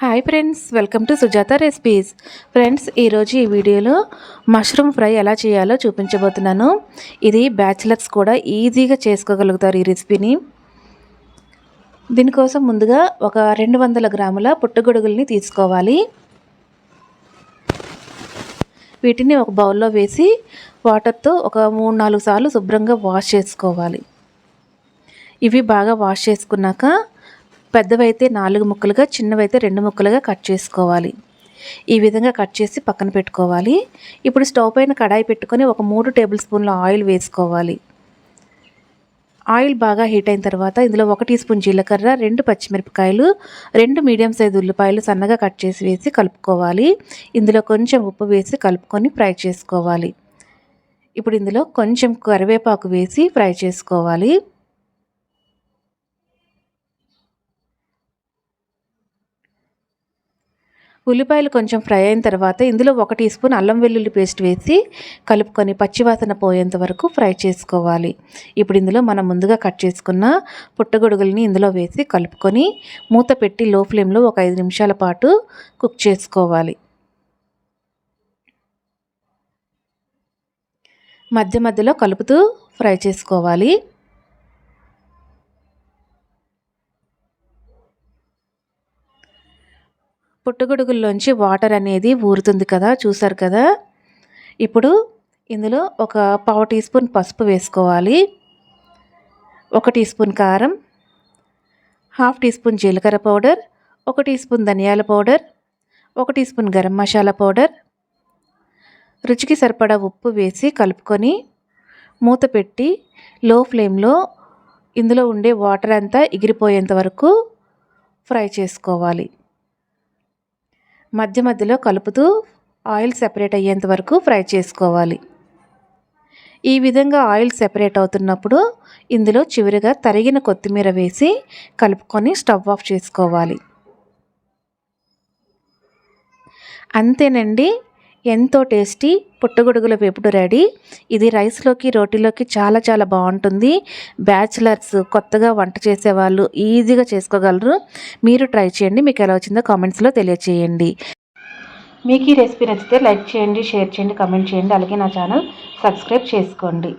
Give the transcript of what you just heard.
Hi friends, welcome to Sujatha recipes. Friends, ఈరోజు ఈ వీడియోలో మష్రూమ్ ఫ్రై ఎలా చేయాలో చూపించబోతున్నాను. ఇది బ్యాచిలర్స్ కూడా ఈజీగా చేసుకోగలుగుతారు ఈ రెసిపీని. దీనికోసం ముందుగా ఒక 200 గ్రాముల పుట్టగొడుగుల్ని తీసుకోవాలి. వీటిని ఒక బౌల్లో వేసి వాటర్తో ఒక 3-4 సార్లు శుభ్రంగా వాష్ చేసుకోవాలి. ఇవి బాగా వాష్ చేసుకున్నాక పెద్దవైతే 4 ముక్కలుగా, చిన్నవైతే 2 ముక్కలుగా కట్ చేసుకోవాలి. ఈ విధంగా కట్ చేసి పక్కన పెట్టుకోవాలి. ఇప్పుడు స్టవ్ పైన కడాయి పెట్టుకొని ఒక 3 టేబుల్ స్పూన్ల ఆయిల్ వేసుకోవాలి. ఆయిల్ బాగా హీట్ అయిన తర్వాత ఇందులో 1 టీ స్పూన్ జీలకర్ర, 2 పచ్చిమిరపకాయలు, 2 మీడియం సైజు ఉల్లిపాయలు సన్నగా కట్ చేసి వేసి కలుపుకోవాలి. ఇందులో కొంచెం ఉప్పు వేసి కలుపుకొని ఫ్రై చేసుకోవాలి. ఇప్పుడు ఇందులో కొంచెం కరివేపాకు వేసి ఫ్రై చేసుకోవాలి. ఉల్లిపాయలు కొంచెం ఫ్రై అయిన తర్వాత ఇందులో 1 టీ స్పూన్ అల్లం వెల్లుల్లి పేస్ట్ వేసి కలుపుకొని పచ్చివాసన పోయేంత వరకు ఫ్రై చేసుకోవాలి. ఇప్పుడు ఇందులో మనం ముందుగా కట్ చేసుకున్న పుట్టగొడుగుల్ని ఇందులో వేసి కలుపుకొని మూత పెట్టి లో ఫ్లేమ్లో ఒక 5 నిమిషాల పాటు కుక్ చేసుకోవాలి. మధ్య మధ్యలో కలుపుతూ ఫ్రై చేసుకోవాలి. పుట్టగొడుగుల్లోంచి వాటర్ అనేది ఊరుతుంది కదా, చూసారు కదా. ఇప్పుడు ఇందులో ఒక పావు టీ స్పూన్ పసుపు వేసుకోవాలి, 1 టీ స్పూన్ కారం, హాఫ్ టీ స్పూన్ జీలకర్ర పౌడర్, 1 టీ స్పూన్ ధనియాల powder, 1 teaspoon garam masala powder, రుచికి సరిపడా ఉప్పు వేసి కలుపుకొని మూత పెట్టి లో ఫ్లేమ్లో ఇందులో ఉండే వాటర్ అంతా ఎగిరిపోయేంత వరకు ఫ్రై చేసుకోవాలి. మధ్య మధ్యలో కలుపుతూ ఆయిల్ సెపరేట్ అయ్యేంత వరకు ఫ్రై చేసుకోవాలి. ఈ విధంగా ఆయిల్ సెపరేట్ అవుతున్నప్పుడు ఇందులో చివరిగా తరిగిన కొత్తిమీర వేసి కలుపుకొని స్టవ్ ఆఫ్ చేసుకోవాలి. అంతేనండి, ఎంతో టేస్టీ పుట్టగొడుగుల వేపుడు రెడీ. ఇది రైస్లోకి, రోటీలోకి చాలా చాలా బాగుంటుంది. బ్యాచిలర్స్, కొత్తగా వంట చేసేవాళ్ళు ఈజీగా చేసుకోగలరు. మీరు ట్రై చేయండి. మీకు ఎలా వచ్చిందో కామెంట్స్లో తెలియచేయండి. మీకు ఈ రెసిపీ నచ్చితే లైక్ చేయండి, షేర్ చేయండి, కామెంట్ చేయండి. అలాగే నా ఛానల్ సబ్స్క్రైబ్ చేసుకోండి.